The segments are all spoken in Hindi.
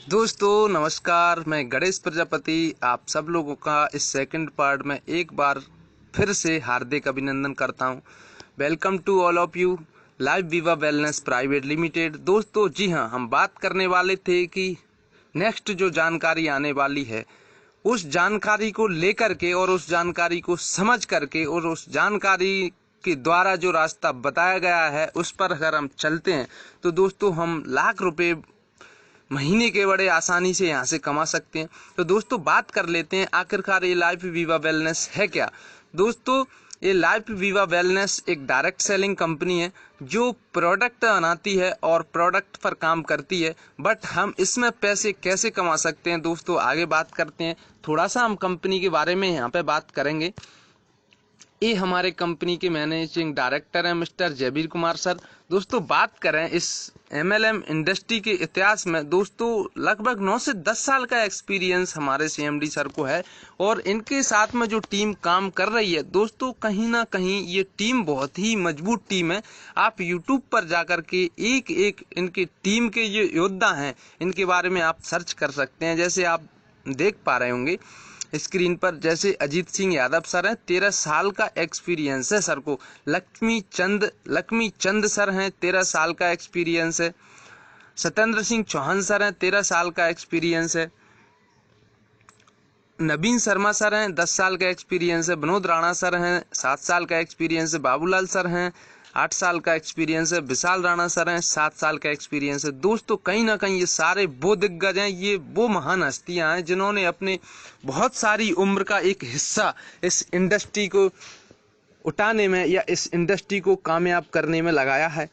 दोस्तों नमस्कार, मैं गणेश प्रजापति आप सब लोगों का इस सेकंड पार्ट में एक बार फिर से हार्दिक अभिनंदन करता हूं। Welcome to all of you live viva wellness private limited. दोस्तों जी हाँ, हम बात करने वाले थे कि नेक्स्ट जो जानकारी आने वाली है उस जानकारी को लेकर के और उस जानकारी को समझ करके और उस जानकारी के द्वारा जो रास्ता बताया गया है उस पर अगर हम चलते हैं तो दोस्तों हम लाख रुपए महीने के बड़े आसानी से यहाँ से कमा सकते हैं। तो दोस्तों बात कर लेते हैं आखिरकार ये लाइफ विवा वेलनेस है क्या। दोस्तों ये लाइफ विवा वेलनेस एक डायरेक्ट सेलिंग कंपनी है जो प्रोडक्ट बनाती है और प्रोडक्ट पर काम करती है, बट हम इसमें पैसे कैसे कमा सकते हैं दोस्तों आगे बात करते हैं। थोड़ा सा हम कंपनी के बारे में यहाँ पे बात करेंगे। ये हमारे कंपनी के मैनेजिंग डायरेक्टर हैं मिस्टर जयवीर कुमार सर। दोस्तों बात करें इस एमएलएम इंडस्ट्री के इतिहास में दोस्तों लगभग 9 से 10 साल का एक्सपीरियंस हमारे सीएमडी सर को है और इनके साथ में जो टीम काम कर रही है दोस्तों कहीं ना कहीं ये टीम बहुत ही मजबूत टीम है। आप यूट्यूब पर जाकर के एक एक इनकी टीम के जो योद्धा हैं इनके बारे में आप सर्च कर सकते हैं। जैसे आप देख पा रहे होंगे स्क्रीन पर, जैसे अजीत सिंह यादव सर हैं, 13 साल का एक्सपीरियंस है सर को। लक्ष्मी चंद सर हैं, 13 साल का एक्सपीरियंस है। सत्येंद्र सिंह चौहान सर हैं, 13 साल का एक्सपीरियंस है। नवीन शर्मा सर हैं, 10 साल का एक्सपीरियंस है। विनोद राणा सर हैं, 7 साल का एक्सपीरियंस है। बाबूलाल सर हैं, 8 साल का एक्सपीरियंस है। विशाल राणा सर हैं, 7 साल का एक्सपीरियंस है। दोस्तों कहीं ना कहीं ये सारे वो दिग्गज हैं, ये वो महान हस्तियां हैं जिन्होंने अपने बहुत सारी उम्र का एक हिस्सा इस इंडस्ट्री को उठाने में या इस इंडस्ट्री को कामयाब करने में लगाया है।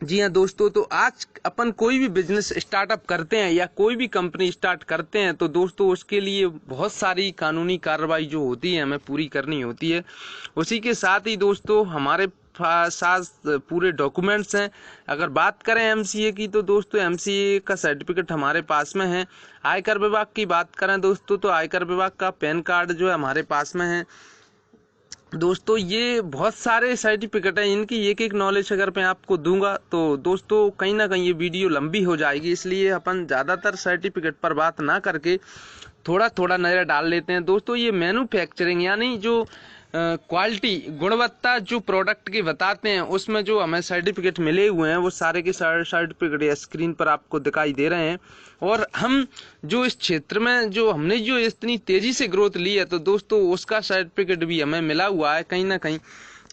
जी हाँ दोस्तों, तो आज अपन कोई भी बिजनेस स्टार्टअप करते हैं या कोई भी कंपनी स्टार्ट करते हैं तो दोस्तों उसके लिए बहुत सारी कानूनी कार्रवाई जो होती है हमें पूरी करनी होती है। उसी के साथ ही दोस्तों हमारे साथ पूरे डॉक्यूमेंट्स हैं। अगर बात करें एमसीए की तो दोस्तों एमसीए का सर्टिफिकेट हमारे पास में है। आयकर विभाग की बात करें दोस्तों तो आयकर विभाग का पैन कार्ड जो है हमारे पास में है। दोस्तों ये बहुत सारे सर्टिफिकेट हैं, इनकी एक एक नॉलेज अगर मैं आपको दूंगा तो दोस्तों कहीं ना कहीं ये वीडियो लंबी हो जाएगी, इसलिए अपन ज़्यादातर सर्टिफिकेट पर बात ना करके थोड़ा थोड़ा नज़र डाल लेते हैं। दोस्तों ये मैन्युफैक्चरिंग यानी जो क्वालिटी गुणवत्ता जो प्रोडक्ट की बताते हैं उसमें जो हमें सर्टिफिकेट मिले हुए हैं वो सारे के सारे सर्टिफिकेट स्क्रीन पर आपको दिखाई दे रहे हैं। और हम जो इस क्षेत्र में जो हमने जो इतनी तेजी से ग्रोथ ली है तो दोस्तों उसका सर्टिफिकेट भी हमें मिला हुआ है कहीं ना कहीं।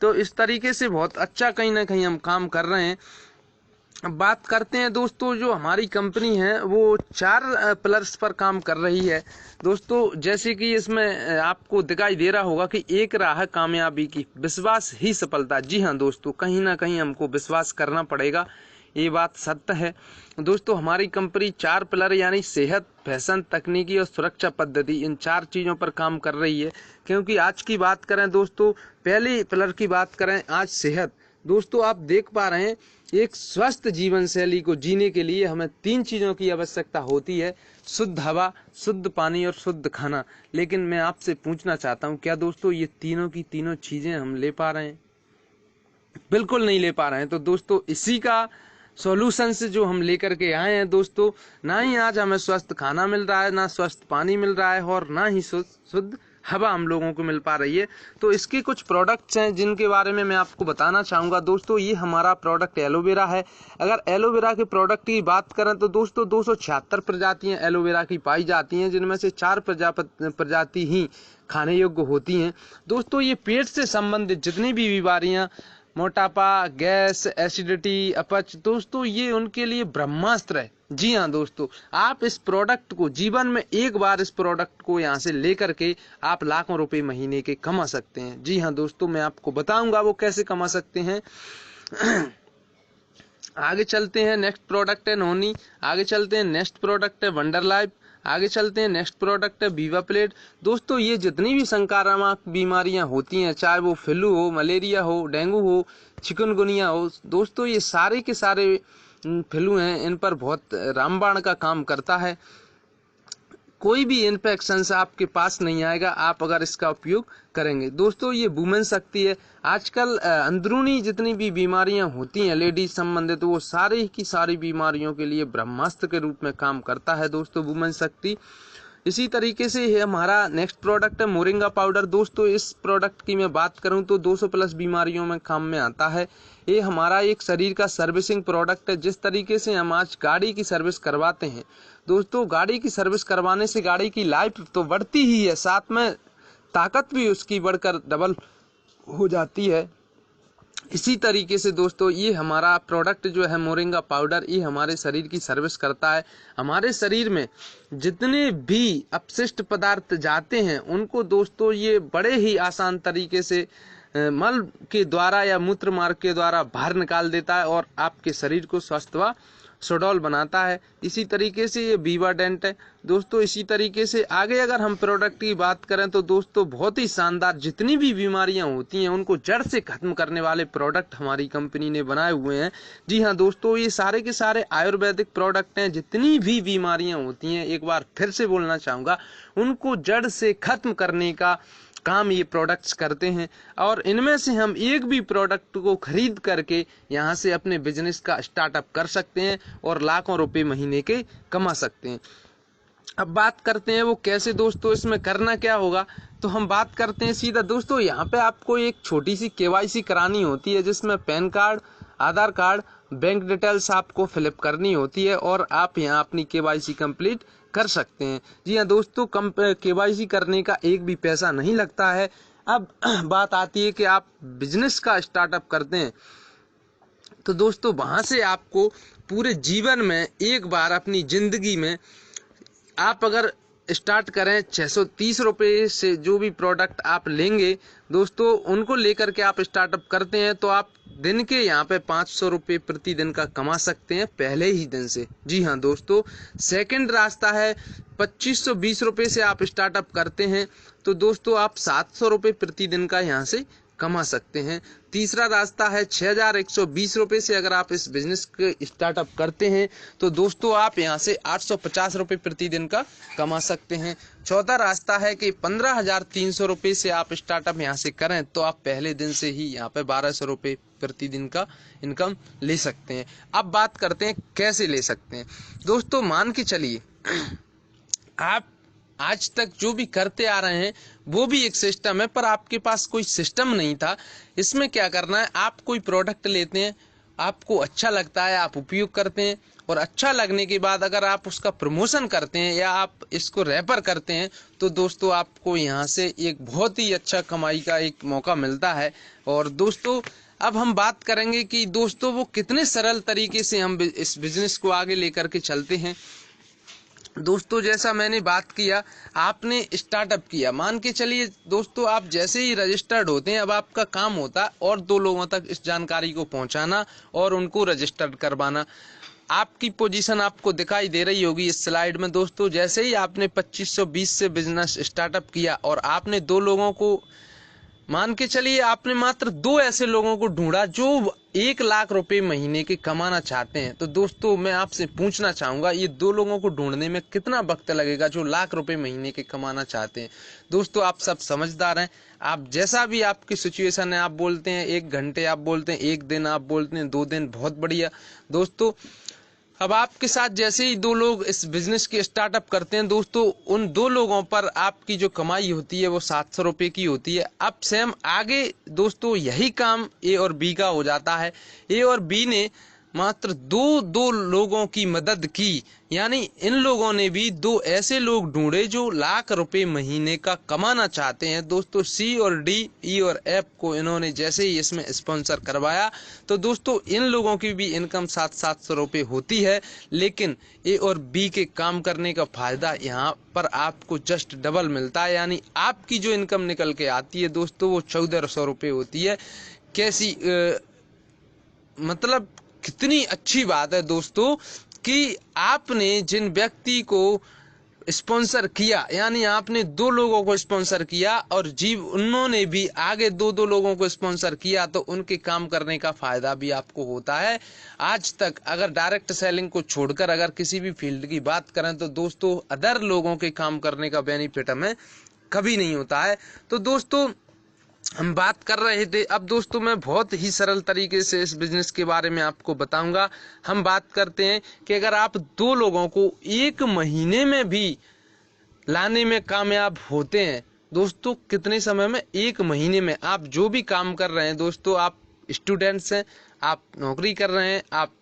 तो इस तरीके से बहुत अच्छा कहीं ना कहीं हम काम कर रहे हैं। अब बात करते हैं दोस्तों, जो हमारी कंपनी है वो 4 पिलर्स पर काम कर रही है दोस्तों। जैसे कि इसमें आपको दिखाई दे रहा होगा कि एक राह है कामयाबी की, विश्वास ही सफलता। जी हाँ दोस्तों, कहीं ना कहीं हमको विश्वास करना पड़ेगा, ये बात सत्य है। दोस्तों हमारी कंपनी 4 पिलर यानी सेहत, फैशन, तकनीकी और सुरक्षा पद्धति, इन 4 चीज़ों पर काम कर रही है। क्योंकि आज की बात करें दोस्तों, पहले पिलर की बात करें आज सेहत। दोस्तों आप देख पा रहे हैं एक स्वस्थ जीवन शैली को जीने के लिए हमें 3 चीज़ों की आवश्यकता होती है, शुद्ध हवा, शुद्ध पानी और शुद्ध खाना। लेकिन मैं आपसे पूछना चाहता हूं क्या दोस्तों ये तीनों की तीनों चीज़ें हम ले पा रहे हैं? बिल्कुल नहीं ले पा रहे हैं। तो दोस्तों इसी का सॉल्यूशन से जो हम लेकर के आए हैं दोस्तों, ना ही आज हमें स्वस्थ खाना मिल रहा है, ना स्वस्थ पानी मिल रहा है और ना ही शुद्ध हवा हम लोगों को मिल पा रही है। तो इसके कुछ प्रोडक्ट्स हैं जिनके बारे में मैं आपको बताना चाहूँगा दोस्तों। ये हमारा प्रोडक्ट एलोवेरा है। अगर एलोवेरा के प्रोडक्ट की बात करें तो दोस्तों 276 प्रजातियाँ एलोवेरा की पाई जाती हैं, जिनमें से 4 प्रजाति ही खाने योग्य होती हैं। दोस्तों ये पेट से संबंधित जितनी भी बीमारियाँ, मोटापा, गैस, एसिडिटी, अपच, दोस्तों ये उनके लिए ब्रह्मास्त्र है। जी हाँ दोस्तों, आप इस प्रोडक्ट को जीवन में एक बार इस प्रोडक्ट को यहाँ से लेकर के आप लाखों रुपए महीने के कमा सकते हैं। जी हाँ दोस्तों, मैं आपको बताऊंगा वो कैसे कमा सकते हैं। आगे चलते हैं, नेक्स्ट प्रोडक्ट है नोनी। आगे चलते हैं, नेक्स्ट प्रोडक्ट है वंडर लाइफ। आगे चलते हैं, नेक्स्ट प्रोडक्ट है वीवा प्लेट। दोस्तों ये जितनी भी संक्रामक बीमारियां होती हैं, चाहे वो फ्लू हो, मलेरिया हो, डेंगू हो, चिकनगुनिया हो, दोस्तों ये सारे के सारे फ्लू हैं, इन पर बहुत रामबाण का काम करता है। कोई भी इन्फेक्शन आपके पास नहीं आएगा आप अगर इसका उपयोग करेंगे। दोस्तों ये वुमेन शक्ति है। आजकल अंदरूनी जितनी भी बीमारियां होती हैं लेडीज संबंधित, वो सारी की सारी बीमारियों के लिए ब्रह्मास्त्र के रूप में काम करता है दोस्तों वुमेन शक्ति। इसी तरीके से ये हमारा नेक्स्ट प्रोडक्ट है मोरिंगा पाउडर। दोस्तों इस प्रोडक्ट की मैं बात करूं तो 200 प्लस बीमारियों में काम में आता है। ये हमारा एक शरीर का सर्विसिंग प्रोडक्ट है। जिस तरीके से हम आज गाड़ी की सर्विस करवाते हैं दोस्तों, गाड़ी की सर्विस करवाने से गाड़ी की लाइफ तो बढ़ती ही है, साथ में ताकत भी उसकी बढ़कर डबल हो जाती है। इसी तरीके से दोस्तों ये हमारा प्रोडक्ट जो है मोरिंगा पाउडर, ये हमारे शरीर की सर्विस करता है। हमारे शरीर में जितने भी अपशिष्ट पदार्थ जाते हैं उनको दोस्तों ये बड़े ही आसान तरीके से मल के द्वारा या मूत्र मार्ग के द्वारा बाहर निकाल देता है और आपके शरीर को स्वस्थ व सुडौल बनाता है। इसी तरीके से ये वीवाडेंट है दोस्तों। इसी तरीके से आगे अगर हम प्रोडक्ट की बात करें तो दोस्तों बहुत ही शानदार जितनी भी बीमारियां होती हैं उनको जड़ से खत्म करने वाले प्रोडक्ट हमारी कंपनी ने बनाए हुए हैं। जी हाँ दोस्तों, ये सारे के सारे आयुर्वेदिक प्रोडक्ट हैं। जितनी भी बीमारियां होती हैं, एक बार फिर से बोलना चाहूँगा, उनको जड़ से खत्म करने का काम ये प्रोडक्ट्स करते हैं। और इनमें से हम एक भी प्रोडक्ट को खरीद करके यहाँ से अपने बिजनेस का स्टार्टअप कर सकते हैं और लाखों रुपए महीने के कमा सकते हैं। अब बात करते हैं वो कैसे दोस्तों, इसमें करना क्या होगा। तो हम बात करते हैं सीधा दोस्तों, यहाँ पे आपको एक छोटी सी KYC करानी होती है जिसमें पैन कार्ड, आधार कार्ड, बैंक डिटेल्स आपको फिलअप करनी होती है और आप यहाँ अपनी KYC कंप्लीट कर सकते हैं। जी हाँ दोस्तों, KYC करने का एक भी पैसा नहीं लगता है। अब बात आती है कि आप बिजनेस का स्टार्टअप करते हैं तो दोस्तों वहाँ से आपको पूरे जीवन में एक बार अपनी जिंदगी में आप अगर स्टार्ट करें 630 रुपये से, जो भी प्रोडक्ट आप लेंगे दोस्तों उनको लेकर के आप स्टार्टअप करते हैं तो आप दिन के यहाँ पे 500 रुपये प्रतिदिन का कमा सकते हैं पहले ही दिन से। जी हाँ दोस्तों, सेकंड रास्ता है 2520 रुपये से आप स्टार्टअप करते हैं तो दोस्तों आप 700 रुपये प्रतिदिन का यहाँ से कमा सकते हैं। तीसरा रास्ता है 6120 रुपये से अगर आप इस बिजनेस के स्टार्टअप करते हैं तो दोस्तों आप यहाँ से 850 रुपये प्रतिदिन का कमा सकते हैं। चौथा रास्ता है कि 15,300 रुपये से आप स्टार्टअप यहाँ से करें तो आप पहले दिन से ही यहाँ पे 1200 रुपये प्रतिदिन का इनकम ले सकते हैं। अब बात करते हैं कैसे ले सकते हैं। दोस्तों मान के चलिए आप आज तक जो भी करते आ रहे हैं वो भी एक सिस्टम है, पर आपके पास कोई सिस्टम नहीं था। इसमें क्या करना है, आप कोई प्रोडक्ट लेते हैं, आपको अच्छा लगता है, आप उपयोग करते हैं और अच्छा लगने के बाद अगर आप उसका प्रमोशन करते हैं या आप इसको रेफर करते हैं तो दोस्तों आपको यहाँ से एक बहुत ही अच्छा कमाई का एक मौका मिलता है। और दोस्तों अब हम बात करेंगे कि दोस्तों वो कितने सरल तरीके से हम इस बिजनेस को आगे लेकर के चलते हैं। दोस्तों जैसा मैंने बात किया, आपने स्टार्टअप किया, मान के चलिए दोस्तों आप जैसे ही रजिस्टर्ड होते हैं अब आपका काम होता है और 2 लोगों तक इस जानकारी को पहुंचाना और उनको रजिस्टर्ड करवाना। आपकी पोजीशन आपको दिखाई दे रही होगी इस स्लाइड में दोस्तों। जैसे ही आपने 2520 से बिजनेस स्टार्टअप किया और आपने 2 लोगों को, मान के चलिए आपने मात्र 2 ऐसे लोगों को ढूंढा जो 1 लाख रुपए महीने के कमाना चाहते हैं, तो दोस्तों मैं आपसे पूछना चाहूंगा ये 2 लोगों को ढूंढने में कितना वक्त लगेगा जो लाख रुपए महीने के कमाना चाहते हैं। दोस्तों आप सब समझदार हैं, आप जैसा भी आपकी सिचुएशन है, आप बोलते हैं 1 घंटे, आप बोलते हैं 1 दिन, आप बोलते हैं 2 दिन, बहुत बढ़िया। दोस्तों अब आपके साथ जैसे ही 2 लोग इस बिजनेस की स्टार्टअप करते हैं दोस्तों, उन 2 लोगों पर आपकी जो कमाई होती है वो 700 रुपये की होती है। अब सेम आगे दोस्तों यही काम A और B का हो जाता है। A और B ने मात्र 2 लोगों की मदद की, यानी इन लोगों ने भी 2 ऐसे लोग ढूंढे जो लाख रुपए महीने का कमाना चाहते हैं। दोस्तों C और D, E और F को इन्होंने जैसे ही इसमें स्पॉन्सर करवाया तो दोस्तों इन लोगों की भी इनकम 700 रुपये होती है, लेकिन A और B के काम करने का फायदा यहाँ पर आपको जस्ट डबल मिलता है, यानी आपकी जो इनकम निकल के आती है दोस्तों वो 1400 रुपये होती है। कैसी मतलब कितनी अच्छी बात है दोस्तों कि आपने जिन व्यक्ति को स्पॉन्सर किया, यानी आपने 2 लोगों को स्पॉन्सर किया और जीव उन्होंने भी आगे 2 लोगों को स्पॉन्सर किया, तो उनके काम करने का फायदा भी आपको होता है। आज तक अगर डायरेक्ट सेलिंग को छोड़कर अगर किसी भी फील्ड की बात करें तो दोस्तों अदर लोगों के काम करने का बेनिफिट हमें कभी नहीं होता है। तो दोस्तों हम बात कर रहे थे, अब दोस्तों मैं बहुत ही सरल तरीके से इस बिजनेस के बारे में आपको बताऊंगा। हम बात करते हैं कि अगर आप 2 लोगों को 1 महीने में भी लाने में कामयाब होते हैं दोस्तों, कितने समय में? 1 महीने में। आप जो भी काम कर रहे हैं दोस्तों, आप स्टूडेंट्स हैं, आप नौकरी कर रहे हैं, आप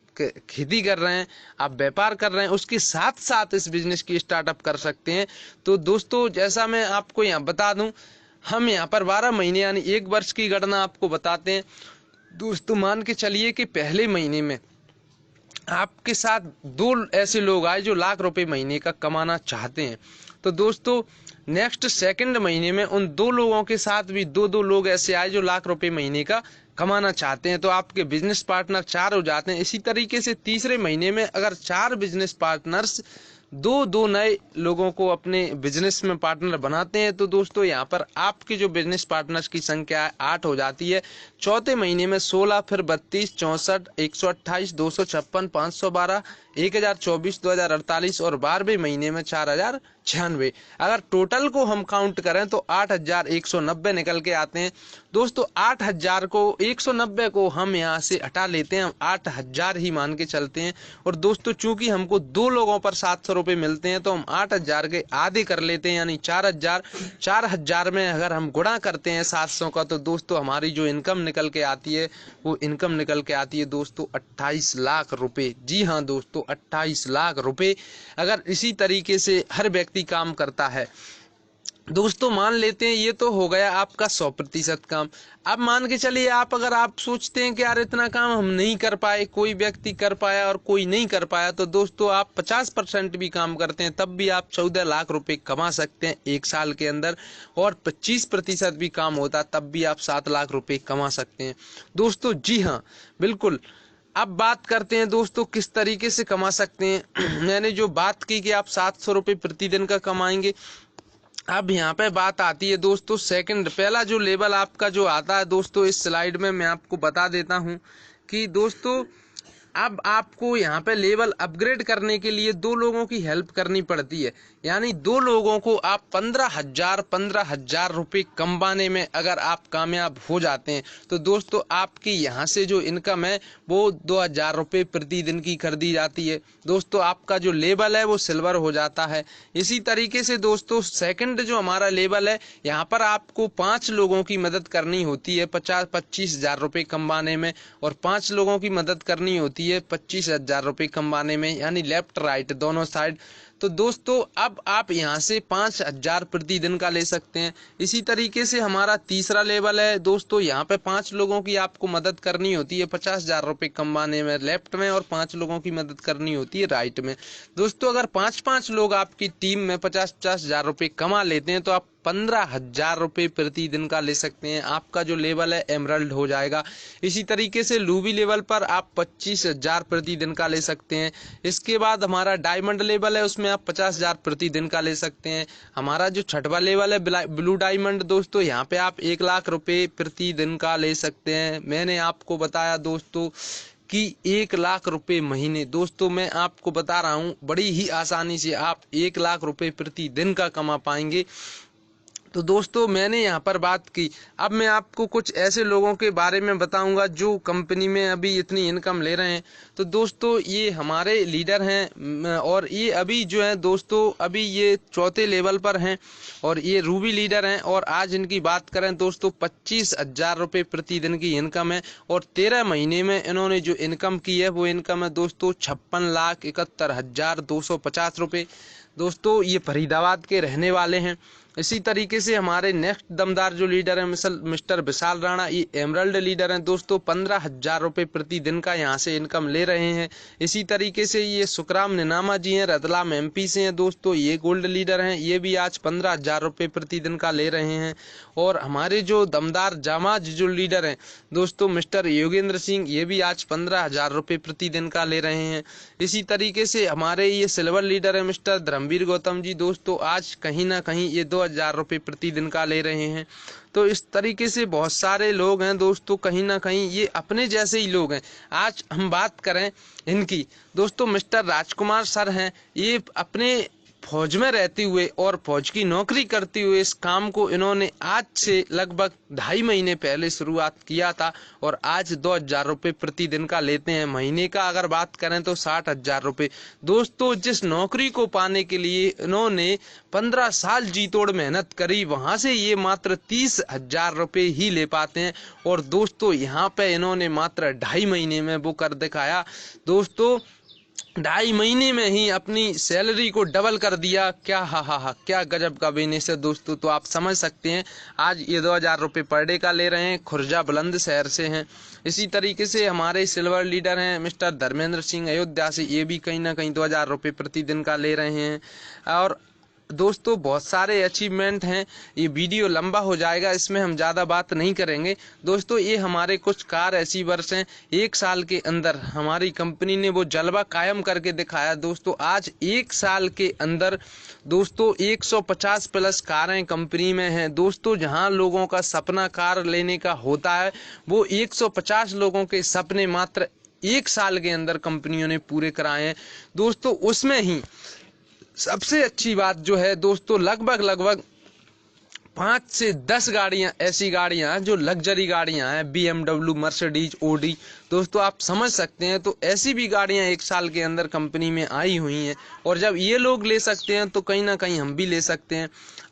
खेती कर रहे हैं, आप व्यापार कर रहे हैं, उसके साथ साथ इस बिजनेस की स्टार्टअप कर सकते हैं। तो दोस्तों जैसा मैं आपको यहाँ बता दूं, हम यहाँ पर 12 महीने यानी 1 वर्ष की गणना आपको बताते हैं। दोस्तों मान के चलिए कि पहले महीने में आपके साथ 2 ऐसे लोग आए जो लाख रुपए महीने का कमाना चाहते हैं, तो दोस्तों नेक्स्ट सेकंड महीने में उन 2 लोगों के साथ भी 2 लोग ऐसे आए जो लाख रुपए महीने का कमाना चाहते हैं, तो आपके बिजनेस पार्टनर 4 हो जाते हैं। इसी तरीके से तीसरे महीने में अगर 4 बिजनेस पार्टनर्स 2 नए लोगों को अपने बिजनेस में पार्टनर बनाते हैं, तो दोस्तों यहाँ पर आपके जो बिजनेस पार्टनर्स की संख्या है 8 हो जाती है। चौथे महीने में 16, फिर 32, 64, 128, 256, 512, 1024, 2048 और 12वें महीने में 4096। अगर टोटल को हम काउंट करें तो 8190 निकल के आते हैं। दोस्तों 8000 को 190 को हम यहाँ से हटा लेते हैं, हम 8000 ही मान के चलते हैं। और दोस्तों चूंकि हमको 2 लोगों पर 700 रुपये मिलते हैं, तो हम 8000 के आधे कर लेते हैं, यानी 4000। 4000 में अगर हम गुणा करते हैं 700 का, तो दोस्तों हमारी जो इनकम निकल के आती है वो इनकम निकल के आती है दोस्तों 28 लाख रुपए। जी हाँ दोस्तों 28 लाख रुपए। अगर इसी तरीके से हर व्यक्ति काम करता है दोस्तों, मान लेते हैं ये तो हो गया आपका 100% काम। अब मान के चलिए अगर आप सोचते हैं कि यार इतना काम हम नहीं कर पाए, कोई व्यक्ति कर पाया और कोई नहीं कर पाया, तो दोस्तों आप 50% भी काम करते हैं तब भी आप 14 लाख रुपए कमा सकते हैं 1 साल के अंदर, और 25% भी काम होता तब भी आप 7 लाख रुपए कमा सकते हैं दोस्तों। जी हाँ बिल्कुल। अब बात करते हैं दोस्तों किस तरीके से कमा सकते हैं। मैंने जो बात की कि आप 700 रुपये प्रतिदिन का कमाएंगे, अब यहाँ पे बात आती है दोस्तों सेकंड। पहला जो लेवल आपका जो आता है दोस्तों, इस स्लाइड में मैं आपको बता देता हूँ कि दोस्तों अब आपको यहाँ पे लेवल अपग्रेड करने के लिए 2 लोगों की हेल्प करनी पड़ती है, यानी 2 लोगों को आप 15,000 रुपये कमाने में अगर आप कामयाब हो जाते हैं, तो दोस्तों आपकी यहाँ से जो इनकम है वो 2000 रुपये प्रतिदिन की कर दी जाती है। दोस्तों आपका जो लेवल है वो सिल्वर हो जाता है। इसी तरीके से दोस्तों सेकंड जो हमारा लेवल है, यहाँ पर आपको 5 लोगों की मदद करनी होती है 25,000 रुपये कमाने में, और 5 लोगों की मदद करनी होती है 25,000 रुपये कमाने में, यानी लेफ्ट राइट दोनों साइड। तो दोस्तों अब आप यहाँ से 5,000 प्रतिदिन का ले सकते हैं। इसी तरीके से हमारा तीसरा लेवल है दोस्तों, यहाँ पे 5 लोगों की आपको मदद करनी होती है 50,000 रुपये कमाने में लेफ्ट में, और 5 लोगों की मदद करनी होती है राइट में। दोस्तों अगर 5-5 लोग आपकी टीम में 50,000 रुपये कमा लेते हैं, तो आप 15,000 रुपये प्रतिदिन का ले सकते हैं। आपका जो लेवल है एमरल्ड हो जाएगा। इसी तरीके से रूबी लेवल पर आप 25,000 प्रतिदिन का ले सकते हैं। इसके बाद हमारा डायमंड लेवल है, उसमें आप 50,000 प्रतिदिन का ले सकते हैं। हमारा जो 6वां लेवल है ब्लू डायमंड दोस्तों, यहाँ पे आप 1 लाख रुपये प्रतिदिन का ले सकते हैं। मैंने आपको बताया दोस्तों कि 1 लाख रुपए महीने। दोस्तों मैं आपको बता रहा हूँ बड़ी ही आसानी से आप 1 लाख रुपए प्रतिदिन का कमा पाएंगे। तो दोस्तों मैंने यहाँ पर बात की, अब मैं आपको कुछ ऐसे लोगों के बारे में बताऊंगा जो कंपनी में अभी इतनी इनकम ले रहे हैं। तो दोस्तों ये हमारे लीडर हैं, और ये अभी जो है दोस्तों अभी ये 4थे लेवल पर हैं, और ये रूबी लीडर हैं। और आज इनकी बात करें दोस्तों 25,000 रुपये प्रतिदिन की इनकम है, और 13 महीने में इन्होंने जो इनकम की है वो इनकम है दोस्तों 56,71,250 रुपये। दोस्तों ये फरीदाबाद के रहने वाले हैं। इसी तरीके से हमारे नेक्स्ट दमदार जो लीडर है मिस्टर विशाल राणा, ये एमरल्ड लीडर हैं दोस्तों। 15,000 रुपये प्रतिदिन का यहाँ से इनकम ले रहे हैं। इसी तरीके से ये सुखराम निनामा जी हैं, रतलाम MP से हैं दोस्तों, ये गोल्ड लीडर हैं, ये भी आज 15,000 रुपये प्रतिदिन का ले रहे हैं। और हमारे जो दमदार जामाज जो लीडर हैं दोस्तों मिस्टर योगेंद्र सिंह, ये भी आज 15,000 रुपये प्रतिदिन का ले रहे हैं। इसी तरीके से हमारे ये सिल्वर लीडर है मिस्टर धर्मवीर गौतम जी दोस्तों, आज कहीं ना कहीं ये 2,000 रुपये प्रतिदिन का ले रहे हैं। तो इस तरीके से बहुत सारे लोग हैं दोस्तों, कहीं ना कहीं ये अपने जैसे ही लोग हैं। आज हम बात करें इनकी दोस्तों, मिस्टर राजकुमार सर हैं, ये अपने फौज में रहते हुए और फौज की नौकरी करते हुए इस काम को इन्होंने आज से लगभग 2.5 महीने पहले शुरुआत किया था और आज 2,000 रुपये प्रतिदिन का लेते हैं। महीने का अगर बात करें तो 60,000 रुपये दोस्तों। जिस नौकरी को पाने के लिए इन्होंने 15 साल जी तोड़ मेहनत करी, वहां से ये मात्र 30,000 रुपये ही ले पाते हैं। और दोस्तों यहाँ पे इन्होंने मात्र 2.5 महीने में वो कर दिखाया दोस्तों। 2.5 महीने में ही अपनी सैलरी को डबल कर दिया। क्या हा क्या गजब का बिजनेस है दोस्तों। तो आप समझ सकते हैं आज ये 2,000 रुपये पर डे का ले रहे हैं, खुर्जा बुलंदशहर से हैं। इसी तरीके से हमारे सिल्वर लीडर हैं मिस्टर धर्मेंद्र सिंह अयोध्या से, ये भी कहीं ना कहीं 2,000 रुपये प्रतिदिन का ले रहे हैं। और दोस्तों बहुत सारे अचीवमेंट हैं, ये वीडियो लंबा हो जाएगा, इसमें हम ज़्यादा बात नहीं करेंगे दोस्तों। ये हमारे कुछ कार अचीवर्स हैं, 1 साल के अंदर हमारी कंपनी ने वो जलवा कायम करके दिखाया दोस्तों। आज 1 साल के अंदर दोस्तों 150 प्लस कारें कंपनी में हैं दोस्तों। जहां लोगों का सपना कार लेने का होता है, वो 150 लोगों के सपने मात्र 1 साल के अंदर कंपनियों ने पूरे कराए हैं दोस्तों। उसमें ही सबसे अच्छी बात जो है दोस्तों, लगभग 5 से 10 गाड़ियां ऐसी गाड़ियां हैं जो लग्जरी गाड़ियां हैं, BMW, मर्सिडीज, ऑडी दोस्तों, आप समझ सकते हैं। तो ऐसी भी गाड़ियां 1 साल के अंदर कंपनी में आई हुई हैं और जब ये लोग ले सकते हैं तो कहीं ना कहीं हम भी ले सकते हैं।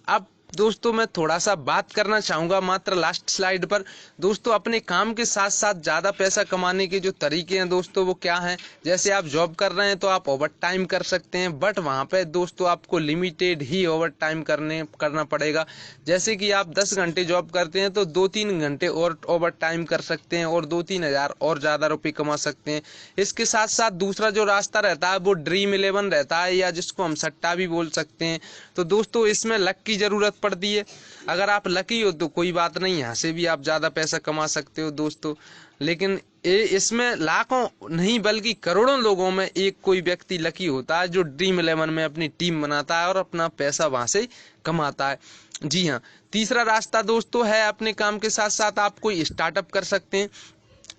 अब दोस्तों मैं थोड़ा सा बात करना चाहूँगा मात्र लास्ट स्लाइड पर दोस्तों, अपने काम के साथ साथ ज़्यादा पैसा कमाने के जो तरीके हैं दोस्तों वो क्या हैं। जैसे आप जॉब कर रहे हैं तो आप ओवर टाइम कर सकते हैं, बट वहाँ पे दोस्तों आपको लिमिटेड ही ओवर टाइम करना पड़ेगा। जैसे कि आप 10 घंटे जॉब करते हैं तो 2-3 घंटे और ओवर टाइम कर सकते हैं और 2-3 हज़ार और ज़्यादा रुपये कमा सकते हैं। इसके साथ साथ दूसरा जो रास्ता रहता है वो ड्रीम 11 रहता है, या जिसको हम सट्टा भी बोल सकते हैं। तो दोस्तों इसमें लक की ज़रूरत पड़ती है। अगर आप लकी हो तो कोई बात नहीं, यहाँ से भी आप ज़्यादा पैसा कमा सकते हो दोस्तों। लेकिन इसमें लाखों नहीं बल्कि करोड़ों लोगों में एक कोई व्यक्ति लकी होता है जो ड्रीम 11 में अपनी टीम बनाता है और अपना पैसा वहाँ से कमाता है। जी हाँ, तीसरा रास्ता दोस्तों है अपने काम के साथ साथ आप कोई स्टार्टअप कर सकते हैं।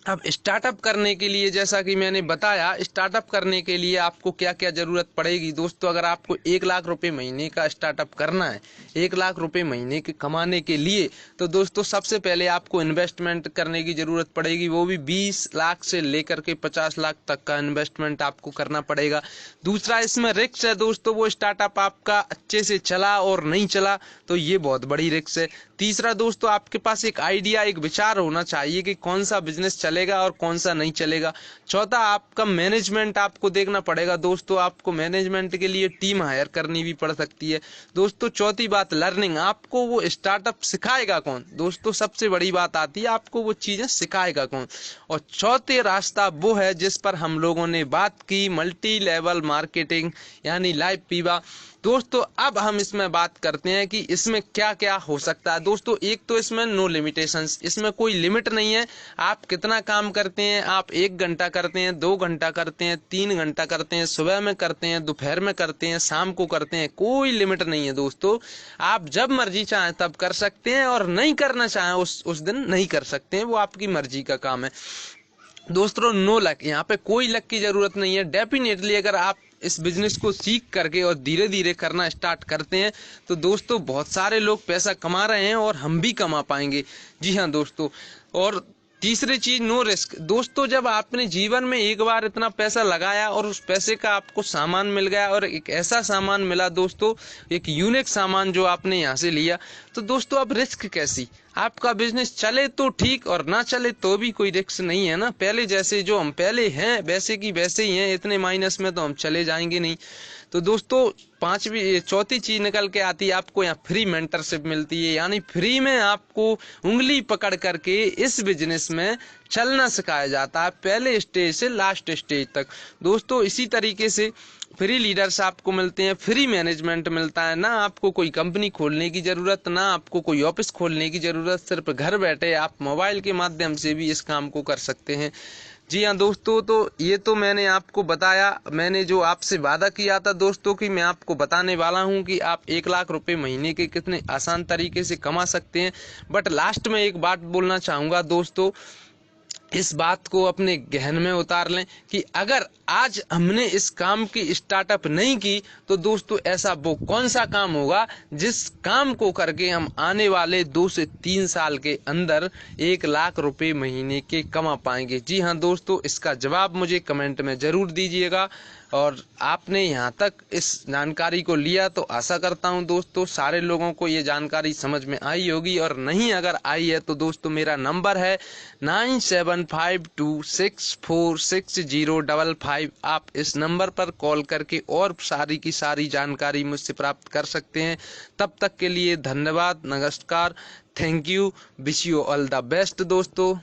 अब स्टार्टअप करने के लिए जैसा कि मैंने बताया, स्टार्टअप करने के लिए आपको क्या क्या ज़रूरत पड़ेगी दोस्तों। अगर आपको 1 लाख रुपए महीने का स्टार्टअप करना है, 1 लाख रुपए महीने के कमाने के लिए, तो दोस्तों सबसे पहले आपको इन्वेस्टमेंट करने की ज़रूरत पड़ेगी। वो भी 20 लाख से लेकर के 50 लाख तक का इन्वेस्टमेंट आपको करना पड़ेगा। दूसरा इसमें रिस्क है दोस्तों, वो स्टार्टअप आपका अच्छे से चला और नहीं चला तो ये बहुत बड़ी रिस्क है। तीसरा दोस्तों, आपके पास एक आइडिया, एक विचार होना चाहिए कि कौन सा बिजनेस चलेगा और कौन सा नहीं चलेगा। चौथा, आपका मैनेजमेंट आपको देखना पड़ेगा दोस्तों। आपको मैनेजमेंट के लिए टीम हायर करनी भी पड़ सकती है दोस्तों। चौथी बात, लर्निंग, आपको वो स्टार्टअप सिखाएगा कौन दोस्तों, सबसे बड़ी बात आती है आपको वो चीज़ें सिखाएगा कौन। और चौथे रास्ता वो है जिस पर हम लोगों ने बात की, मल्टी लेवल मार्केटिंग यानी लाइव पीवा दोस्तों। अब हम इसमें बात करते हैं कि इसमें क्या क्या हो सकता है दोस्तों। एक तो इसमें नो लिमिटेशंस, इसमें कोई लिमिट नहीं है। आप कितना काम करते हैं, आप 1 घंटा करते हैं, 2 घंटा करते हैं, 3 घंटा करते हैं, सुबह में करते हैं, दोपहर में करते हैं, शाम को करते हैं, कोई लिमिट नहीं है दोस्तों। आप जब मर्जी चाहें तब कर सकते हैं और नहीं करना चाहें उस दिन नहीं कर सकते हैं, वो आपकी मर्जी का काम है दोस्तों। नो लक, यहाँ पे कोई लक की जरूरत नहीं है। डेफिनेटली अगर आप इस बिजनेस को सीख करके और धीरे धीरे करना स्टार्ट करते हैं तो दोस्तों बहुत सारे लोग पैसा कमा रहे हैं और हम भी कमा पाएंगे। जी हाँ दोस्तों। और तीसरी चीज, नो रिस्क दोस्तों। जब आपने जीवन में एक बार इतना पैसा लगाया और उस पैसे का आपको सामान मिल गया और एक ऐसा सामान मिला दोस्तों, एक यूनिक सामान जो आपने यहाँ से लिया, तो दोस्तों अब रिस्क कैसी। आपका बिजनेस चले तो ठीक और ना चले तो भी कोई रिस्क नहीं है ना। पहले जैसे जो हम पहले हैं वैसे की वैसे ही हैं, इतने माइनस में तो हम चले जाएंगे नहीं। तो दोस्तों चौथी चीज निकल के आती है, आपको यहाँ फ्री मेंटरशिप मिलती है, यानी फ्री में आपको उंगली पकड़ करके इस बिजनेस में चलना सिखाया जाता है, पहले स्टेज से लास्ट स्टेज तक। दोस्तों इसी तरीके से फ्री लीडर्स आपको मिलते हैं, फ्री मैनेजमेंट मिलता है, ना आपको कोई कंपनी खोलने की जरूरत, ना आपको कोई ऑफिस खोलने की जरूरत, सिर्फ घर बैठे आप मोबाइल के माध्यम से भी इस काम को कर सकते हैं। जी हाँ दोस्तों, तो ये तो मैंने आपको बताया, मैंने जो आपसे वादा किया था दोस्तों कि मैं आपको बताने वाला हूँ कि आप 1 लाख रुपए महीने के कितने आसान तरीके से कमा सकते हैं। बट लास्ट में एक बात बोलना चाहूँगा दोस्तों, इस बात को अपने गहन में उतार लें कि अगर आज हमने इस काम की स्टार्टअप नहीं की तो दोस्तों ऐसा वो कौन सा काम होगा जिस काम को करके हम आने वाले 2 से 3 साल के अंदर 1 लाख रुपए महीने के कमा पाएंगे। जी हाँ दोस्तों, इसका जवाब मुझे कमेंट में ज़रूर दीजिएगा। और आपने यहाँ तक इस जानकारी को लिया तो आशा करता हूँ दोस्तों सारे लोगों को ये जानकारी समझ में आई होगी, और नहीं अगर आई है तो दोस्तों मेरा नंबर है 9752646055। आप इस नंबर पर कॉल करके और सारी की सारी जानकारी मुझसे प्राप्त कर सकते हैं। तब तक के लिए धन्यवाद, नमस्कार, thank you, wish you all the best दोस्तों।